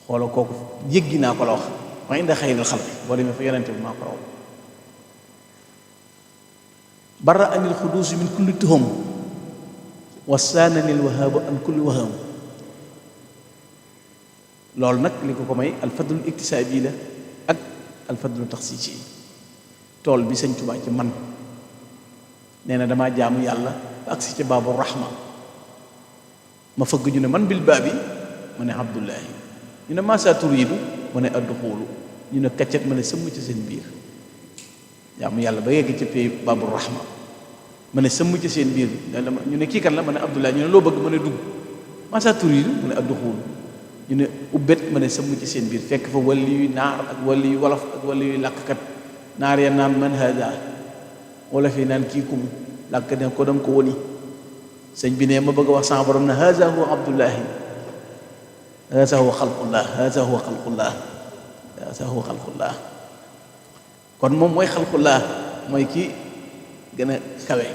xoola kooku yëggi naa ko la wax ma inda xayril xalqi boo demee fa yonente bi maa ko raw barra anil xuduusi min kulli tuhum wasaananil wahaabu an kulli waham loolu nag li ko may alfadlul iktisaabi la ak alfadlul taxsiisi tool bi sëñ Tuubaa ci man nee na damaa jaamu yàlla ba agsi ci baabu rahma ma fëgg ñu ne man bil baabi ma ne abdullahi ñu ne maasaa turiidu ma ne adduxuulu ñu ne kaccet ma ne sëmm ci seen biir jaamu yàlla ba yegg ci pay baabu rahma ma ne sëmm ci seen biir ñu ne kii kan la ma ne abdullahi ñu ne loo bëgg ma ne dugg maasaa turiidu ma ne adduxuulu ñu ne ubbet ma ne sëmm ci seen biir fekk fa wàlli yu naar ak wàlli yu wolof ak wàlli yu làkkat naar ya naan man hada wala fi naan kii kum làkk ne ko dam ko woni sëñ bi ne ma bëgg a wax sama borom ne haza huwa abdullahi haza huwa xalqullah haza huwa xalqullah haza huwa xalqullah kon moom mooy xalqullah mooy ki gën a kawe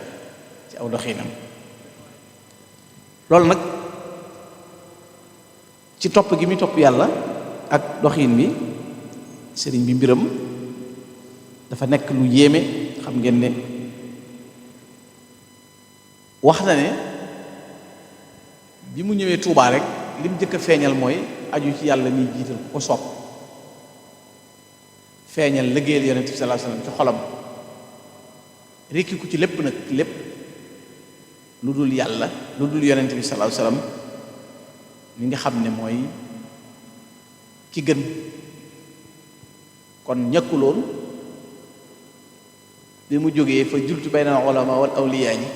ci aw doxinam loolu nag ci topp gi muy topp yàlla ak doxin bi sëriñ bi mbiram dafa nekk lu yéeme xam ngeen ne wax na ne bi mu ñëwee Tuubaa rek li mu njëkk a feeñal mooy aju ci yàlla miy jiital ku ko sopp feeñal liggéeyal yonent bi sallallahu alayhi wasallam ci xolam rekki ku ci lépp nag lépp lu dul yàlla lu dul yonent bi sallallahu alayhi wasallam mi nga xam ne mooy ki gën kon ñàkkuloon bi mu jógee fa jultu bayna ulama wal awliyaa yi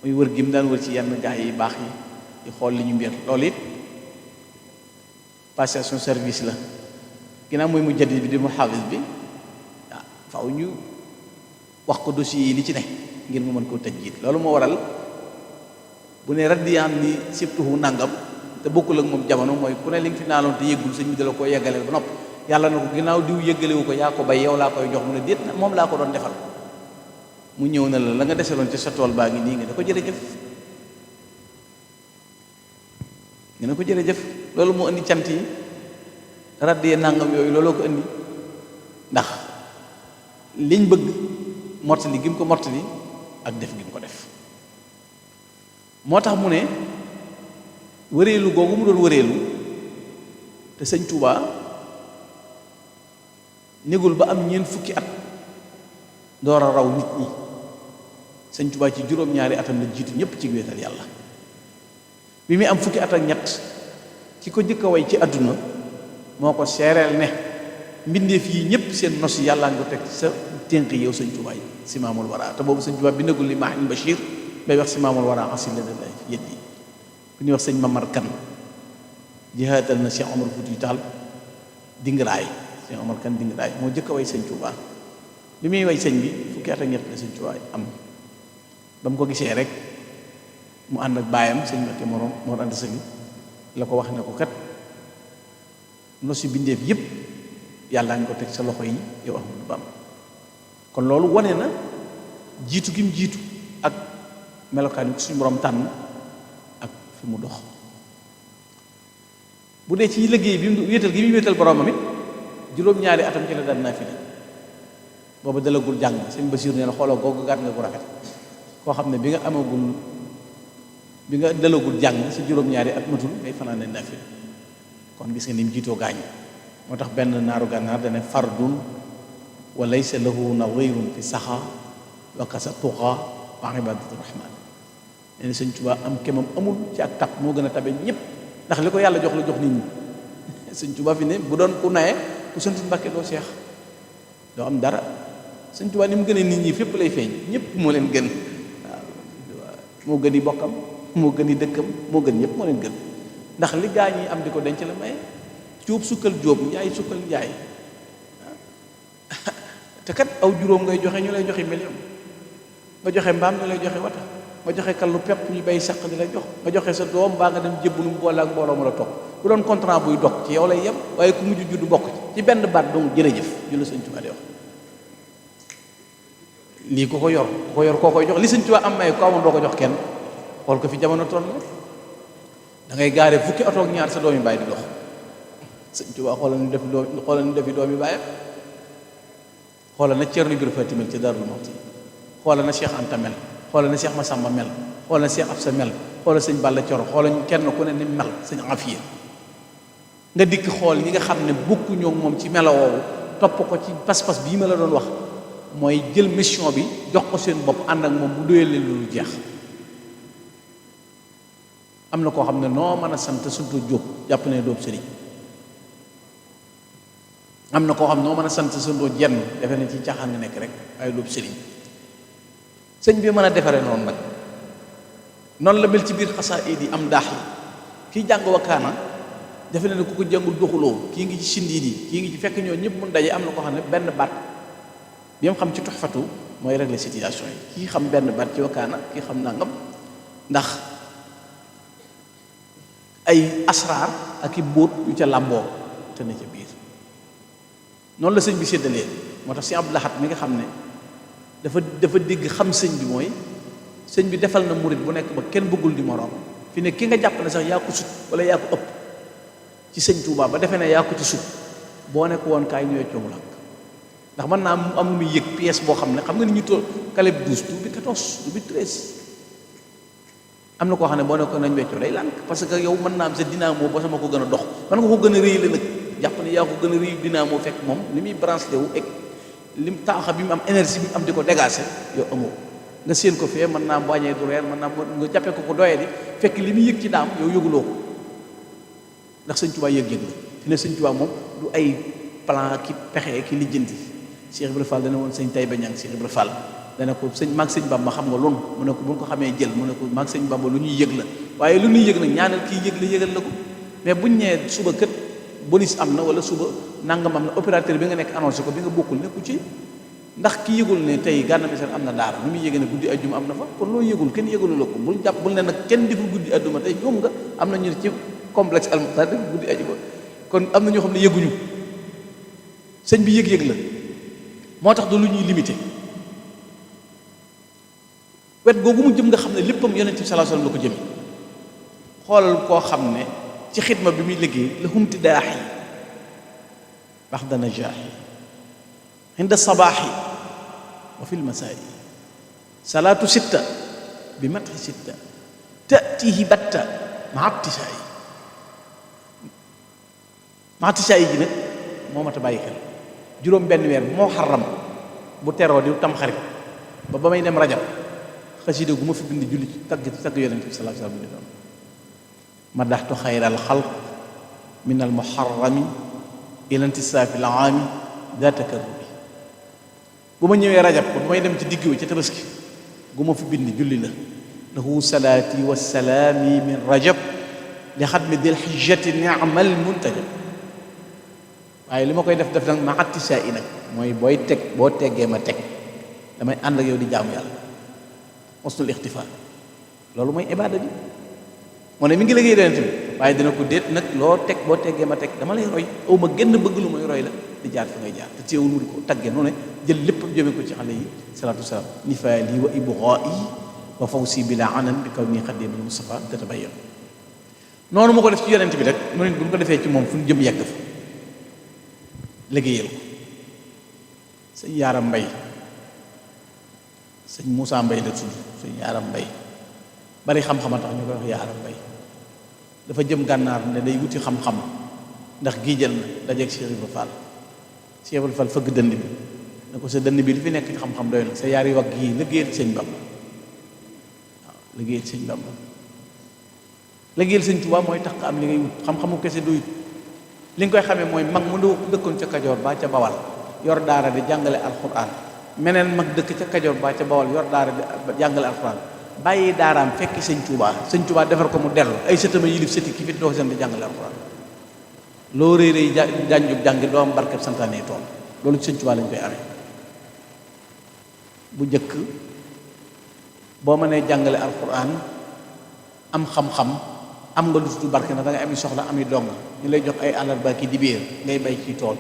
muy wër gi mu daan wër ci yenn gaa yi baax yi di xool li ñu mbir loolu it passation service la ginnaaw mooy mu jaddid bi di mu xaafis bi waaw faaw ñu wax ko dossier yi li ci ne ngir mu mën koo tajdiid loolu moo waral bu ne raddiyaan ni sibtuhu nangam te bokkul ak moom jamono mooy ku ne li nga fi naaloon te yëggul sëñ bi dala koo yeggaleel ba nopp yàlla na ko ginnaaw diw yëggalewu ko yaa ko bay yow laa koy jox mu ne déet na moom laa ko doon defal mu ñëw na la nga deseloon ci sa tool baa ngi nii nga ne ko jërëjëf nga ne ko jërëjëf loolu moo indi cant yi raddiyee nangam yooyu looloo ko indi ndax liñ bëgg mottali gi mu ko mottali ak def gi mu ko def moo tax mu ne wëreelu googu mu doon wëreelu te sëñ Touba négul ba am ñeent fukki at door a raw nit ñi sëñ Touba ci juróom-ñaari atam la jiitu ñëpp ci wéetal yàlla bi muy am fukki at ak ñett ki ko jëkk a way ci àdduna moo ko seereel ne mbindeef yi ñëpp seen nos yàllaa nga ko teg sa ténk yow sëñ Touba yi si maamul wara te boobu sëñ Touba bi nagul li Maahin Bachir bay wax si maamul wara asil la lay yët yi ku ñuy wax sëñ Mamar Kan jihaatal na Cheikh Omar Fouti Tall dingaraay Cheikh Omar Kan dingaraay moo jëkk a way sëñ Touba bi muy way sëñ bi fukki at ak ñett la sëñ Touba am ba mu ko gisee rek mu ànd ak baayam sëñ Mbakke morom moo ànd sëñ la ko wax ne ko kat nosi bindeef yépp yàlla nga ko teg sa loxo yi yow Ahmadu Bamba kon loolu wane na jiitu gi mu jiitu ak melokaan yi suñu borom tànn ak fi mu dox bu dee ci liggéey bi mu wéetal gi muy wéetal boromam it juróom-ñaari atam ci la daan naa fi ne booba dalagul jàng sëñ Basiiru nee na xooloo googu gàtt nga ko rafet koo xam ne bi nga dalagul jàng sa juróom-ñaari at matul ngay fanaan ne naa fi kon gis nga ni mu jiitoo gaañ moo tax benn naaru gànnaar dane fardun wa laysa lahu nadirun fi saxa wa kasa tuqa wa ibadatu rahman nee na sëñ Tuubaa am kemam amul ci ak tab moo gën a tabe ñëpp ndax li ko yàlla jox la jox nit ñi sëñ Tuubaa fi ne bu doon ku naye ku santu Mbàkke doo seex doo am dara sëñ Tuubaa ni mu gënee nit ñi fépp lay feeñ ñëpp moo leen gën waaw moo gën yi bokkam moo gën yi dëkkam moo gën ñëpp moo leen gën ndax li gaa ñi am di ko denc la maye jóob sukkal jóob njaay sukkal njaay te kat aw juróom ngay joxe ñu lay joxe million nga joxe mbaam ñu lay joxe wata nga joxe kallu pepp ñu bay saq di la jox nga joxe sa doom baa nga dem jébbalu boole ak mbooloo mu la topp bu doon contrat buy dog ci yow lay yem waaye ku mujj juddu bokk ci benn baat dong jërëjëf ju la sëñ Tuubaa di wax lii ko yor koo koy jox li sëñ Tuubaa am may ko amoon doo ko jox kenn xool ko fi jamono toll da ngay gaare fukki oto ak ñaar sa doomi baay di dox sëñ Tuubaa xoolal ñu def doom xoolal ñu defi doomi baayam xoolal na Ceerno Ibra Faati mel ci Daaru Muxti xoolal na Cheikh Anta mel xoolal na Cheikh Massamba mel xoolal na Cheikh Absa mel xoolal sëñ Balla Coro xoolal kenn ku ne ni mel sëñ Afiya nga dikk xool ñi nga xam ne bokku ñoo moom ci melo woowu topp ko ci pas-pas bii ma la doon wax mooy jël mission bi jox ko seen bopp ànd ak moom bu doyal leen lu jeex. am na koo xam ne noo mën a sant suntu Jóob jàpp ne doob sëriñ am na koo xam ne noo mën a sant suntu jenn defe ne ci caaxaan nga nekk rek waaye doob sëriñ sëñ bi mën a defaree noonu nag noonu la mel ci biir xasaayid yi am daax yi kii jàng Wakaana defe ne ku ko jàngul doxuloo kii ngi ci sindiid yi kii ngi ci fekk ñoo ñëpp mun daje am na koo xam ne benn baat bi mu xam ci Tuhfatu mooy régler situation yi kii xam benn baat ci Wakaana kii xam nangam ndax ay asraar ak i bóot yu ca làmboo te ne ca biir noonu la sëñ bi séddalee moo tax si Abdou Lahad mi nga xam ne dafa dégg xam sëñ bi mooy sëñ bi defal na murit bu nekk ba kenn bëggul di moroom fi ne ki nga jàpp ne sax yaa ko sut wala yaa ko ëpp ci sëñ Tuubaa ba defee ne yaa ko ci sut boo nekk woon kaay ñu weccoomu lak ndax mën naa am lu muy yëg pièce boo xam ne xam nga ni ñu toll caleb 12 du bi 14 du bi 13 am na koo xam ne boo nekkoon nañ weccoo day lànk parce que yow mën naa am sa dynamo ba sama ko gën a dox mën nga ko gën a rëy la nag jàpp ne yaa ko gën a rëy dynamo fekk moom li muy branché wu ek lim taaxa bi mu am énergie bi mu am di ko dégager yow amoo nga séen ko fee mën naa am wàññee du reer mën naa nga jàppee ko doyee di fekk li muy yëg ci daam yow yëguloo ko ndax sëñ Tuubaa yëg-yëg la fi ne sëñ Tuubaa moom du ay plan ki pexe ki lijjanti Cheikh Ibra Fall dana woon sëñ Taïba Niang Cheikh Ibra Fall dana ko sëñ maag sëñ Bamba xam nga loolu mu ne ko bu ñu ko xamee jël mu ne ko maag sëñ Bamba lu ñuy yëg la waaye lu ñuy yëg nag ñaanal kii yëg la yëgal la ko mais buñ ñee suba kët bonus am na wala suba nangam am na opérateur bi nga nekk annoncé ko bi nga bokkul nekku ci ndax ki yëgul ne tey Gana Messere am na daara ni muy yëgee ne guddi ajjuma am na fa kon loolu yëgul kenn yëgalu la ko bul jàpp bul ne nag kenn deful guddi ajjuma tey ñoom nga am na ñu ci complexe Al-Muqtaar def guddi ajjuma kon am na ñoo xam ne yëguñu sëñ bi yëg-yëg la moo tax du lu ñuy limité wet googu mu jëm nga xam ne léppam yonent bi sallallahu alayhi wasallam la ko jëme xoolal koo xam ne ci xidma bi muy liggéey la humti daaxi baxda najaaxi inda sabaaxi wa fi lmasaa'i salaatu sitta bi matxi sitta tatihi batta ma tisaayi ji nag moo mat a bàyyi xel juróom benn weer moo xaram bu teroo di tamxarit ba may dem rajab xasida gu ma fi bind julli tagg yonent bi sallallahu alayhi wasallam bi doon madaxtu xayral xalq min al muharrami ila intisaafi al aami daa takarrumi bu ma ñëwee rajab ba may dem ci digg wi ca tabaski gu ma fi bind julli la lahu salaati wa salaami min rajab li xatmi dil xijjati ni'mal muntajab waaye li ma koy def nag ma attisaa i nag mooy booy teg boo teggee ma teg damay ànd ak yow di jaamu yàlla mosnul ixtifaar loolu mooy ibaada bi moo ne mi ngi liggéey yonent bi waaye dina ko déet nag loo teg boo teggee ma teg dama lay roy aw ma génn bëgg lu may roy la di jaar fi ngay jaar te teewul mu di ko tagge noonu ne jël lépp jëme ko ci xale yi salaatu wasalaam nifaali wa ibghaa'i wa fawsi bila anan bi kaw nii xadimul Mustafa tatabayyan noonu ma ko def ci yonent bi rek noonu it bu ñu ko defee ci moom fu ñu jëm yegg fa liggéeyal ko sëñ Yaaram Mbay sëñ Moussa Mbay la tudd sëñ Yaaram Mbay bari xam-xam a tax ñu koy wax Yaaram Mbay dafa jëm gànnaar ne day wuti xam-xam ndax giijal na dajeeg Cheikh Ibra Fall Cheikh Ibra Fall fëgg dënd bi ne ko sa dënd bi li fi nekk xam-xam doy na sa yaari wagg yii liggéeyal sëñ Bamba waaw liggéeyal sëñ Bamba liggéeyal sëñ Tuubaa mooy tax nga am li ngay wut xam-xamu kese doyut li nga koy xamee mooy mag mu dëkkoon ca Kajoor baa ca Bawal yor daara di jàngale alxuraan meneen mag dëkk ca Kajoor baa ca Bawal yor daara di jàngale alxuraan bàyyi daaraam fekki sëñ Tuubaa defar ko mu dellu ay sëtama yilif sëti ki fi doo seen di jàngale alxuraan loo rëy rëy jànjub jàngi doo am barkeb santaane tool loolu ci sëñ Tuubaa lañ koy amee bu njëkk boo mënee jàngale alxuraan am xam-xam am nga lu tudd barke ndax da ngay am soxla ami dong ñu lay jox ay àllarba ki dibéer ngay bay ci tool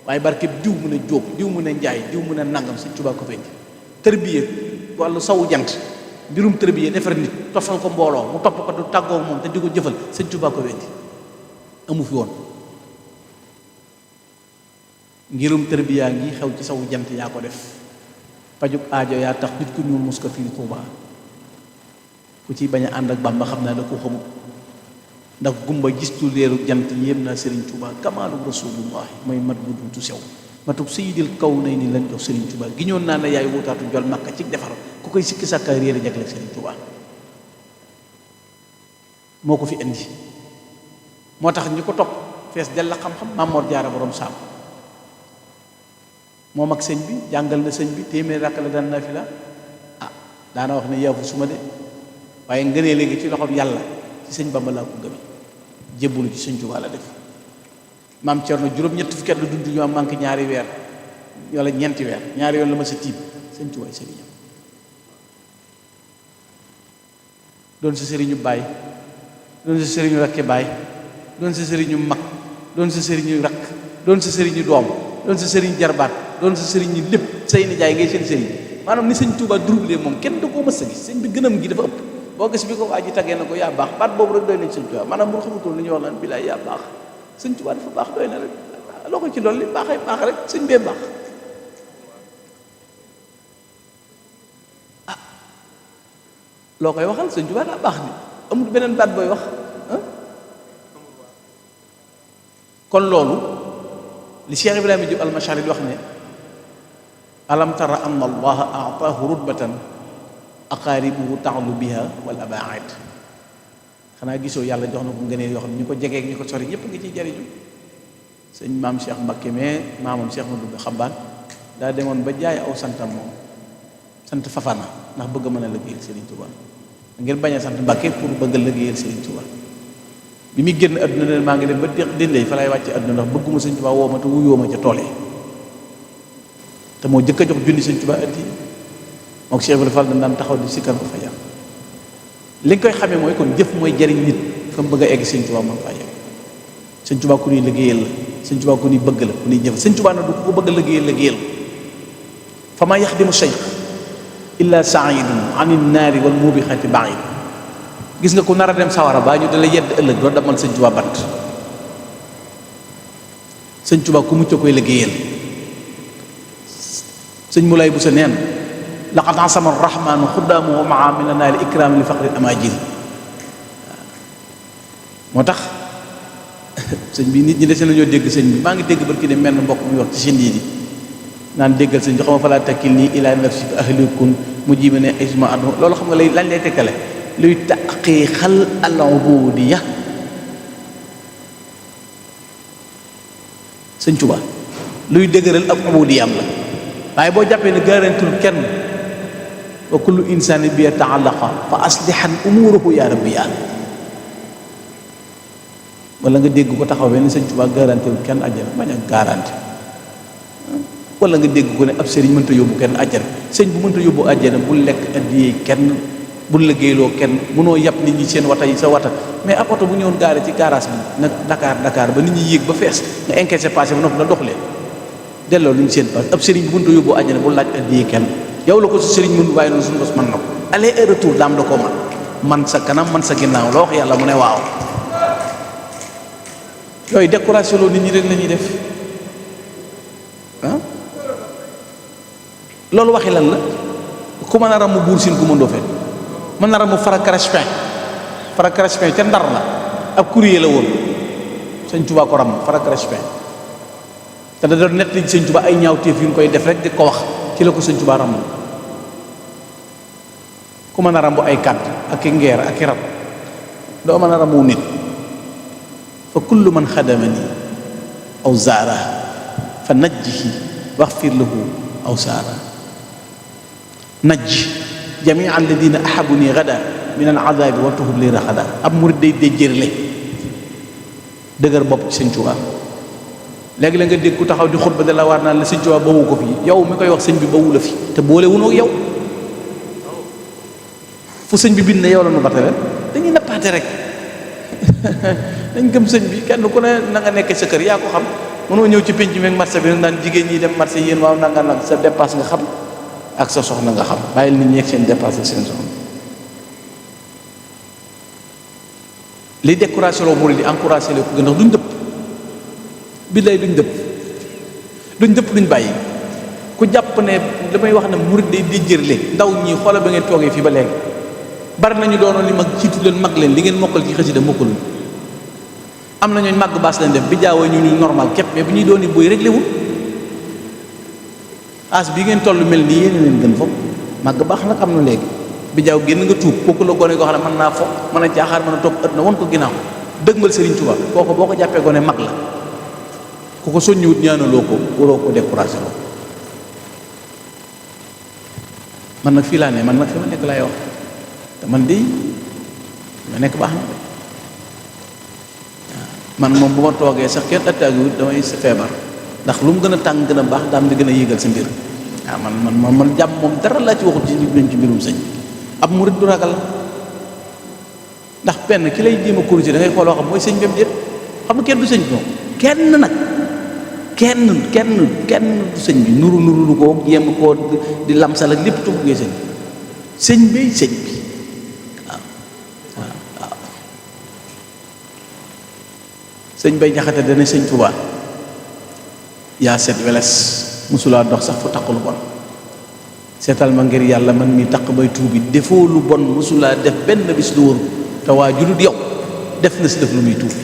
waaye barke diw mu ne jóob diw mu ne njaay diw mu ne nangam sëñ Tuubaa ko fendi tërbiye wàllu sawu jant mbirum tërbiye defar nit tofal ko mbooloo mu topp ko du tàggoo moom te di ko jëfal sëñ Tuubaa ko fendi amu fi woon ngirum tërbiyaa ngi xew ci sawu jant yaa ko def pajub aajo yaa tax nit ku ñuul mos ko fii Tuuba ku ci bañ a ànd ak Bàmba xam naa da ko xamul ndax gumba gistu leeru jant yéem naa Serigne Touba kamaalu rasulullahi mooy mat bu duutu sew matub sayidil kaw nay ni lañ jox Serigne Touba giñoon naa ne yaay wutaatu jol makka ci defar ku koy sikki sàkka réer a jagleel Serigne Touba moo ko fi indi moo tax ñi ko topp fees del la xam-xam Mamor Jaara borom saam moom ak sëñ bi jàngal na sëñ bi téeméer rakk la daan nafila ah daana wax ne yaafu suma de waaye ngënee léegi ci loxoom yàlla ci sëñ Bamba laa ko gëme jébbalu ci sëñ Tuubaa la def maam Cerno juróom-ñett fukki at la dund ñu am manqué ñaari weer wala ñeenti weer ñaari yoon la ma sa tiib sëñ Tuubaa sëriñam doon sa sëriñu baay doon sa sëriñu rakke baay doon sa sëriñu mag doon sa sëriñu rakk doon sa sëriñu doom doon sa sëriñu jarbaat doon sa sëriñu lépp say nijaay ngay seen sëriñ maanaam ni sëñ Tuubaa doublé moom kenn da koo mës a gis sëñ bi gënam gi dafa ëpp boo gis bi ko waa ji taggee na ko yaa baax baat boobu rek doy nañ sëñ Tuubaa maanaam bu xamutoon li ñuy wax naan bilaay yaa baax sëñ Tuubaa dafa baax doy na rek loo ko ci loolu li baaxee baax rek sëñ bee baax ah loo koy waxal sëñ Tuubaa daa baax ni amul beneen baat booy wax kon loolu li Cheikh Ibrahima Diop al-Mashari di wax ne alam tara anna allaha aataahu rutbatan aqaaribuhu taxlu biha wal abaid xanaa gisoo yàlla jox na ko ngëneel yoo xam ne ñu ko jegee ñu ko sori ñëpp nga ciy jariñu sëñ maam Cheikh Mbakke mais maamam Cheikh Madou Xambaan daa demoon ba jaay aw santam moom sant Fafana ndax bëgg a mën a liggéeyal Serigne Touba ngir bañ a sant Mbakke pour bëgg a liggéeyal Serigne Touba bi muy génn adduna ne maa ngi dem ba dindee fa lay wàcce adduna ndax bëgguma Serigne Touba woo ma te wuyoo ma ca tool yi te moo jëkk a jox junni Serigne Touba addi moom Cheikh Ibrahima Fall dañ daan taxaw di sikkar ko fa yàlla li nga koy xamee mooy kon jëf mooy jariñ nit fa mu bëgg a egg Sëñ Tuubaa man faa yegg Sëñ Tuubaa ku ñuy liggéeyal la Sëñ Tuubaa ku ñuy bëgg la ku ñuy jëf Sëñ Tuubaa nag du ko bëgg a liggéeyal fa maa yaxdimu cheikh illa saidun an innaari wal mubixati baid gis nga ku nar a dem sawara baa ñu dala yedd ëllëg doo damal Sëñ Tuubaa bant Sëñ Tuubaa ku mucc koy liggéeyal sëñ Moulay bu sa neen laqad asama arrahmanu xuddaamu wa maa min anaali ikraam li faqri amajil moo tax sëñ bi nit ñi dese nañoo dégg sëñ bi maa ngi dégg barki ne menn mbokk muy wax ci seen yi naan déggal sëñ bi xam nga fa laa takkil nii ila nafsika ahlikun mu jiba ne isma adu loolu xam nga lay lañ lay tekkale luy taqiixal al ubudiya sëñ Tuubaa luy dëgëral ab ubudiyam la waaye boo jàppee ne garantul kenn wa kullu insani bi taallaqa fa aslihan umurahu ya rabbi ya wala nga dégg ko taxaw benn sëñ Tuubaa garanti wu kenn àjjana bañ a garanti wala nga dégg ko ne ab sëriñ mënta yóbbu kenn àjjana sëñ bu mënta yóbbu àjjana bul lekk addiyee kenn bul liggéeyloo kenn mënoo yàpp nit ñi seen wata yi sa wata mais ab oto bu ñëwoon gaare ci garage bi nag Dakar ba nit ñi yéeg ba fees nga encaissé passé ba noppi la dox leen delloo lu ñu seen pass ab sëriñ bu mënta yóbbu àjjana bul laaj addiyee kenn yow la ko sa sëriñ mën waaye noonu suñu bos mën na ko aller et retour daam da koo man sa kanam man sa ginnaaw la wax yàlla mu ne waaw yooyu décoration loo nit ñi rek la ñuy def ah loolu waxi lan la ku mën a ram mu buur siin ku mëndoo fen mën na ram mu fara Crespin ca Ndar la ab courrier la woon sëñ Tuubaa ko ram fara Crespin te da doon nett li sëñ Tuubaa ay ñaawteef yu ñu koy def rek di ko wax ci la ko sëñ Tuubaa ram ku mën a rambu ay kàdd ak i ngeer ak i rab doo mën a rambu nit fa kullu man xadamani aw zaara fa najjihi waxfir lahu aw saara najj jamia alladina ahabuni gada min al adabi wa tuhub li raxada ab murid day jërle dëgër bopp ci sëñ Tuubaa léegi la nga dégg ku taxaw di xutba de la waar naan la sëñ Tuubaa bawu ko fii yow mi koy wax sëñ bi bawu la fi te boole wunoo yow fu sëñ bi bind ne yow la nu batale dañuy nappaate rek dañ gëm sëñ bi kenn ku ne na nga nekkee sa kër yaa ko xam mënoo ñëw ci penc mi ak marché bi nag naan jigéen ñi dem marché yéen waaw nanga nag sa dépasse nga xam ak sa soxna nga xam bàyyil nit ñi ak seen dépasse ak seen soxna li décoration loo murid di encouragé la ko gën ndax duñ dëpp billaay duñ dëpp duñ dëpp duñ bàyyi. ku jàpp ne damay wax ne murid day di jërle ndaw ñi xoola ba ngeen toogee fii ba léegi bari nañu doonoon li mag jiitu leen mag leen li ngeen mokkal ci xasida mokkaluñ am na ñooñ màgg baas lañ def bi jaawoo ñu normal képp mais bi ñuy doon booy réglé wul as bi ngeen toll mel nii yéen leen gën fopp màgg baax nag am na léegi bi jaaw génn nga tuub kooku la gone goo xam ne mën naa fo mën a jaaxaar mën a toog ët na won ko ginnaaw dëgmal Serigne Touba kooku boo ko jàppee gone mag la ku ko soññiwut ñaanaloo ko waroo ko découragé loo man nag fii laa ne man nag fi ma nekk laay wax te man de ma nekk baax na de man moom bu ma toogee sax kenn attaquewut damay feebar ndax lu mu gën a tàng gën a baax daam di gën a yéegal sa mbir waaw man jàmm moom dara laa ci waxut ci ci mbirum sëñ ab murid du ragal ndax benn ki lay jéem a corriger da ngay xool xam mooy sëñ bem déet xam nga kenn du sëñ bi moom kenn nag kenn du sëñ bi nuru lu ko jéem koo di lamsal ak lépp tubb ngay sëñ bi waaw sëñ bay jaxate dana sëñ Tuubaa yaa set weles musulaa dox sax fu taq lu bon seetal ma ngir yàlla man mi taq bay tuubi defoo lu bon musulaa def benn bis lu wóoru te waa julut yow def na si def lu muy tuubi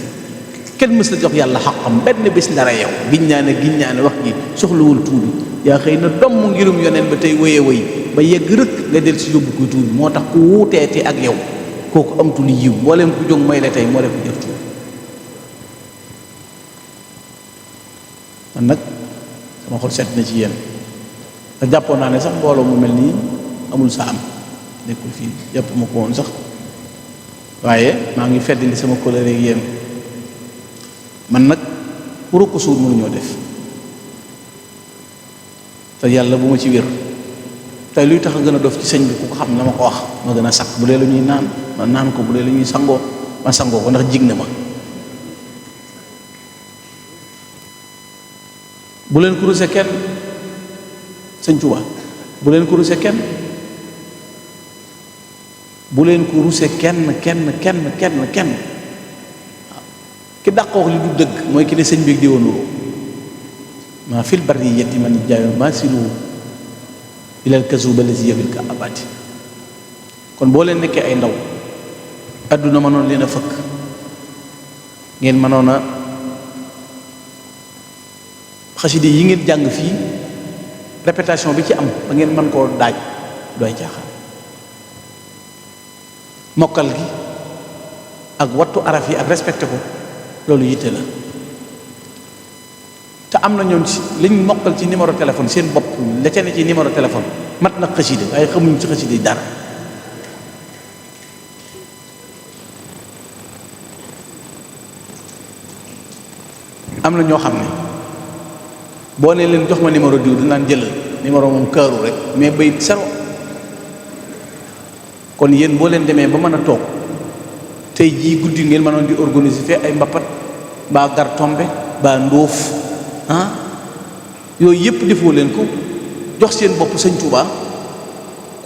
kenn mës la jox yàlla xaqam benn bis ndara yow giñ naa ne wax ji soxlawul tuubi yaa xëy na domm ngirum yoneen ba tey wéye wéy ba yegg rëkk nga del si yóbbu koy tuubi moo tax ku wuuteeti ak yow kooku amtul yiw mbooleem ku jóg mooy la tey moo def ko jëf tuubi man nag sama xol set na ci yéen te jàppoon naa ne sax mbooloo mu mel nii amul sa am nekkul fii jàpp ma ko woon sax waaye maa ngi feddali sama kóllëre ak yéen man nag pour ko suur mënuñoo def te yàlla bu ma ci wér tey luy tax a gën a dof ci sëñ bi ku ko xam na ma ko wax ma gën a sakk bu dee lu ñuy naan ma naan ko bu dee lu ñuy sangoo ma sangoo ko ndax jig na ma bu leen ko ruse kenn sëñ Tuuba bu leen ko ruse kenn bu leen ko ruse kenn waaw ki dàqoo li du dëgg mooy ki ne sëñ bi di woon maa fil barriyati man jaayo maa silu ilal kasuba lazi yabil ka abati kon boo leen nekkee ay ndaw adduna mënoon leen a fëkk ngeen mënoon a xaside yi ngeen jàng fii répétition bi ci am ba ngeen mën koo daaj dooy caaxaan mokkal gi ak wattu araf yi ak respecté ko loolu yitte la te am na ñoom ci liñ mokkal ci numéro téléphone seen bopp la ca ne ci numéro téléphone mat na xaside waaye xamuñ ci xaside dara am na ñoo xam ne boo nee leen jox ma numéro diw dinaan jëlal numéro moom kaaru rek mais bay sero kon yéen boo leen demee ba mën a toog tey jii guddi ngeen mënoon di organiser fee ay mbappat baa gar tombe baa ndóof yooyu yëpp defoo leen ko jox seen bopp sëñ Tuubaa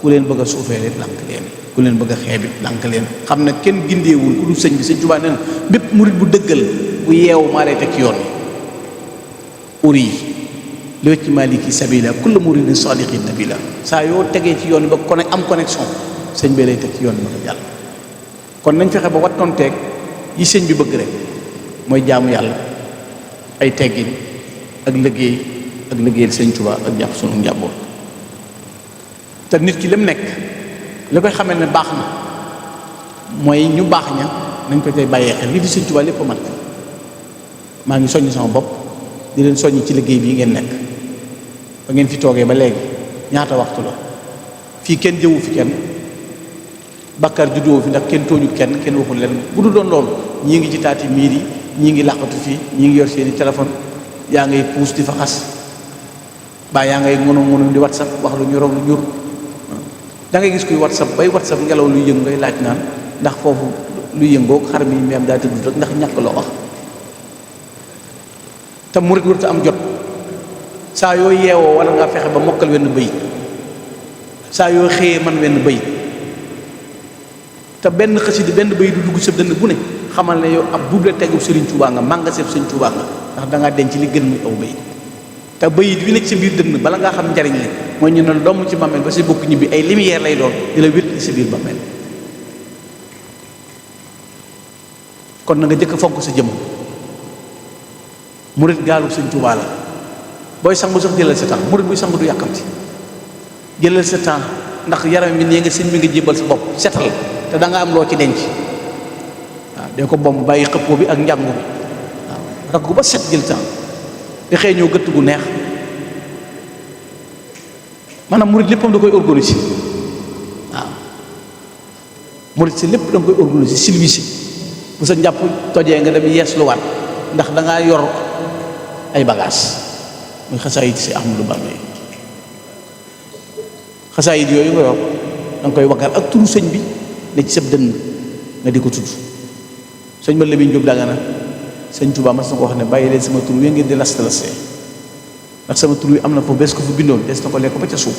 ku leen bëgg a suufee leen lànk leen ku leen bëgg a xeebit lànk leen xam ne kenn gindeewul ku dul sëñ bi sëñ Tuubaa nee na bépp murit bu dëggal bu yeewu maa lay teg ci yoon wi uri li wecc maliki sabila kullu muridin sadiqin nabila saa yoo tegee ci yoon ba am connexion sëñ bi lay teg ci yoon bi ma jàll kon nañ fexe ba wattonteeg yi sëñ bi bëgg rek mooy jaamu yàlla ay teggin ak liggéeyal sëñ Tuubaa ak jàpp sunu njàmboor te nit ki lim nekk li koy xamee ne baax na mooy ñu baax ña nañ ko tey bàyyee xel li fi sëñ Tuubaa lépp mat maa ngi soññ sama bopp di leen soññ ci liggéey bii ngeen nekk ba ngeen fi toogee ba léegi ñaata waxtu la fii kenn jëwu fi kenn bàkkaar juddoo fi ndax kenn tooñu kenn waxul leen bu du doon loolu ñii ngi ci taati miir yi ñii ngi làqatu fii ñii ngi yor seeni téléphone yaa ngay puus di fa xas baa yaa ngay ngono di whatsapp wax lu ñu raw lu ñur da ngay gis kuy whatsapp bay whatsapp ngelaw luy yëngu ngay laaj naan ndax foofu luy yëngoo xar mi meem daa tëdd rek ndax ñàkk loo wax te murit warut am jot saa yoo yeewoo wala nga fexe ba mokkal wenn bëy saa yoo xëyee man wenn bëy te benn xasida benn bëy du dugg sa dënn bu ne xamal ne yow ab bibliothèque bu Sëriñ Tuubaa nga magasin Sëriñ Tuubaa nga ndax dangaa denc li gën muy aw bëy te bayit wi nekk sa biir dënn bala ngaa xam njariñ li mooy ñu ne doom ci bàmmeel ba si bokk ñibbi ay lumière lay doon di la wér sa biir bàmmeel. kon na nga jëkk fonk sa jëmm. murit gaalu Sëñ Tuubaa la booy sangu sax jëlal sa temps murit buy sangu du yàkkamti jëlal sa temps ndax yaram bi nee nga sëñ bi nga jébbal sa bopp setal te da nga am loo ci denc waaw dee ko bomb bàyyi xëppoo bi ak njàngu bi waaw raggu ba set jël temps di xëy ñoo gëtt gu neex maanaam murit léppam da koy organiser waaw murit si lépp da nga koy organiser silvissé bu sa njàpp tojee nga dem yees lu waat ndax da ngaa yor ay bagages muy xasaayid si Ahmadu Bamba yi xasaayid yooyu nga yor da nga koy waggal ak turu sëñ bi ne ci sab dënn nga di ko tudd sëñ ma Lamin Jóob Dagana sëñ Tuubaa mas na ko wax ne bàyyi leen sama tur wi ngeen di las-lasee ndax sama tur wi am na foofu bés ko fu bindoon des na ko lekk ba ca suuf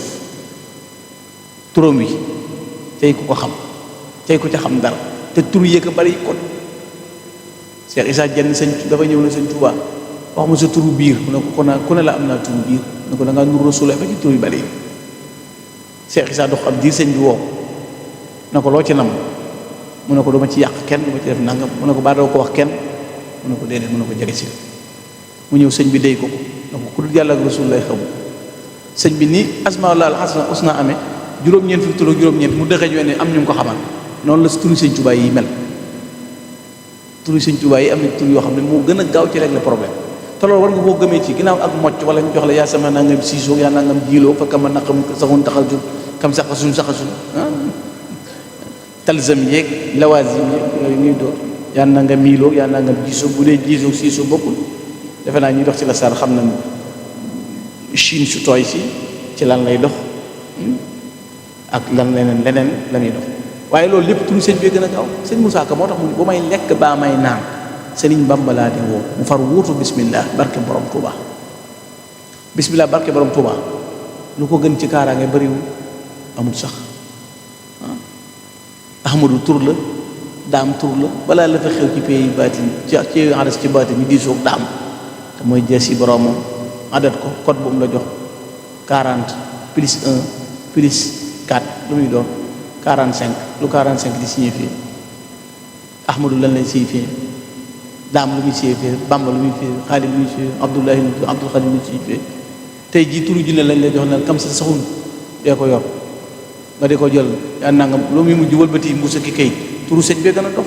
turam wi tey ku ko xam tey ku ca xam dara te tur yee ko bari kon Cheikh Issa Dieng sëñ dafa ñëw na sëñ Tuubaa wax ma sa turu biir mu ne ko kon ku ne la am naa turu biir mu ne ko da ngaa nur Rasul ba ci tur yu bari Cheikh Issa dox am diir sëñ bi woo na ko loo ci nam mu ne ko duma ci yàq kenn duma ci def nangam mu ne ko baa doo ko wax kenn mu ne ko déedéet mu ne ko jege si mu ñëw sëñ bi déy ko na ko ku dul yàlla ak Rasul lay xamu sëñ bi ni asmaul husna amee juróom-ñeent fi tur ak juróom-ñeent mu dëxëj we ne am ñu ko xamal noonu la turu sëñ Tuubaa yi mel turu sëñ Tuubaa yi am na tur yoo xam ne moo gën a gaaw ci régler problème te loolu war nga koo gëmee ci ginnaaw ak mocc wala ñu jox la yaa sama nangam siisoo yaa nangam jiiloo fa kama naqam saxun taxasun kam saxasun talzam yeeg lawazim yeeg yooyu ñuy door yaa nangam miiloo yaa nangam jiisoo bu dee jiisoo siisoo bokkul defe naa ñuy dox ci la sar xam nañ Chine su tooy si ci lan lay dox ak lan leneen la ñuy dox waaye loolu lépp turu sëñ bi gën a gaaw sëñ Moussa Ka moo tax mu ne bu may lekk baa may naan sëriñ Bamba laa di woo mu far wuutu bismillah barke borom Touba bismillah barke borom Touba lu ko gën ci kaaraange bariwul amul sax ahmadu tur la daam tur la balaa la fa xew ci pays baatin ci adas ci baatin ñu diisoog daam te mooy jees yi boromam adat ko code bu mu la jox 40 plus 1 plus 4 lu muy doon 45 lu 45 di signifié ahmadu lan lay signifié daam lu muy signifié bamba lu muy signifié xaadim lu muy signifié abdullahi abdul xaadim lu muy signifié tey jii turu junne lañ lay jox ne kam sa saxun dee ko yor nga di ko jël yaa nangam lu muy mujj wëlbati mbuusa ki kayit turu sëñ bee gën a dox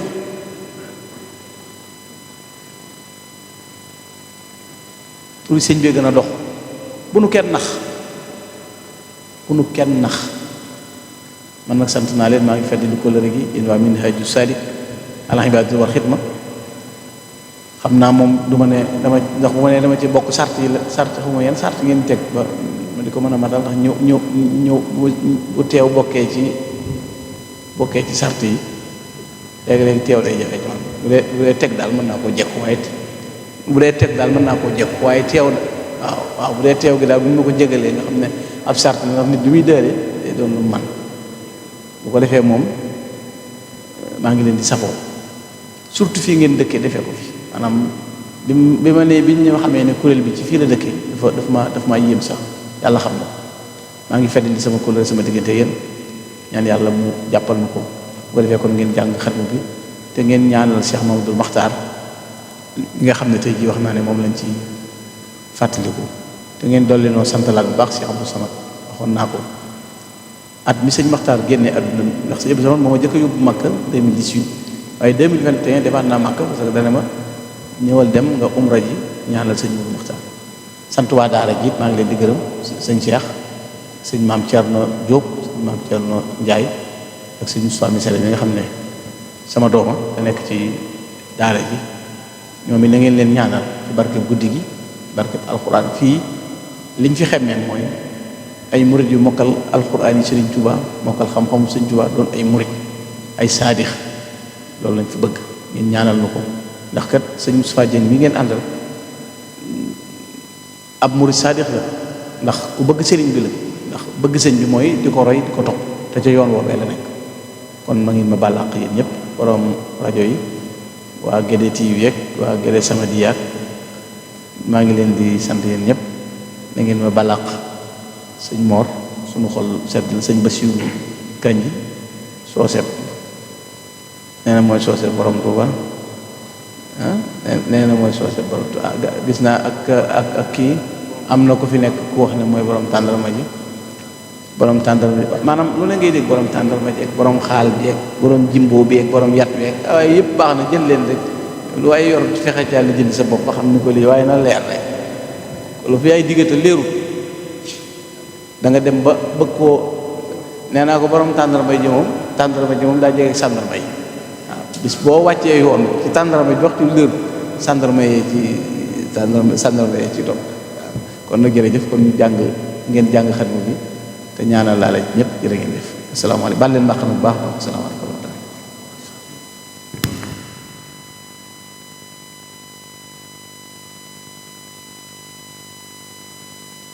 turu sëñ bee gën a dox bu nu kenn nax man nag sant naa leen maa ngi fedd di kóllëre gi yéen waa Minhaju Salik ala ibaadati wal xidma xam naa moom du ma ne dama ndax bu ma ne dama ci bokk sart yi la sart fu ma yenn sart ngeen teg ba ma di ko mën a matal ndax ñëw bu teew bokkee ci sart yi léegi-léegi teew day jafe joon bu dee teg daal mën naa koo jekku waaye bu dee teg daal mën naa koo jekku waaye teew waaw bu dee teew gi daal bu ñu ma ko jégalee nga xam ne ab sart la ndax nit bi muy dëre day doon lu man bu ko defee moom maa ngi leen di safoo surtout fii ngeen dëkkee defee ko fi maanaam bi ma ne bi ñu xamee ne kuréel bi ci fii la dëkkee daf maa yéem sax yàlla xam na maa ngi fedd di sama kuréel sama diggante yéen ñaan yàlla mu jàppal na ko bu ko defee kon ngeen jàng xatmu bi te ngeen ñaanal Cheikh Mamadou Makhtar mi nga xam ne tey jii wax naa ne moom lañ ci fàttaliku te ngeen dolli noo santalaat bu baax Cheikh Abdou Samad waxoon naa ko at mi sëñ Makhtar génnee àdduna ndax sëñ Abdou Samad moo ma jëkk a yóbbu Makka 2018 waaye 2021 defaat naa Makka parce que dana ma ñëwal dem nga umra ji ñaanal sëñ Mamadou Makhtar sant waa daara ji maa ngi leen di gërëm sëñ Cheikh sëñ maam Thierno Diop sëñ maam Thierno Ndiaye ak sëñ Moustapha Missel mi nga xam ne sama dooma da nekk ci daara ji ñoom it na ngeen leen ñaanal ci barkeb guddi gi barkeb alquran fii liñ fi xemmeen mooy ay murit yu mokkal alquran yi Sëriñ Tuubaa mokkal xam-xamu Sëriñ Tuubaa doon ay murit ay saadix loolu lañ fi bëgg ngeen ñaanal nu ko ndax kat sëñ Moustapha Dieng mi ngeen àndal ab murit saadix la ndax ku bëgg sëriñ bi la ndax bëgg sëñ bi mooy di ko roy di ko topp te ca yoon woowee la nekk kon ma ngi ma bàllaq yéen ñëpp borom rajo yi waa Guédé TV yeeg waa Guédé Samadi yaag maa ngi leen di sant yéen ñëpp na ngeen ma balaq sëñ Mor sunu xol sedd la sëñ Basiru Kanji soose nee na mooy soose borom Tuuba nee na mooy soose borom Tuuba gis naa ak kii am na ko fi nekk ku wax ne mooy borom tàndarma ji borom tàndarma ji maanaam lu ne ngay dégg borom tàndarma ji ak borom xaal bi ak borom jimbo bi ak borom yat bi ak waaye yëpp baax na jël leen rek lu waaye yor fexe ca la jënd sa bopp ba xam ni ko lii waaye na leer rek lu fi ay diggante leerul da nga dem ba bëgg koo nee naa ko borom tàndarma ji moom daa jege sàndarma yi waaw bis boo wàccee yoon ci tàndarma ji waxtu leer sàndarma yee ci topp waaw kon nag jërëjëf kon ñu ngeen jàng xatmu bi te ñaanal laa la ñëpp jërë ngeen def asalaamaaleykum baal leen mbàq na bu baax asalaamaaleykum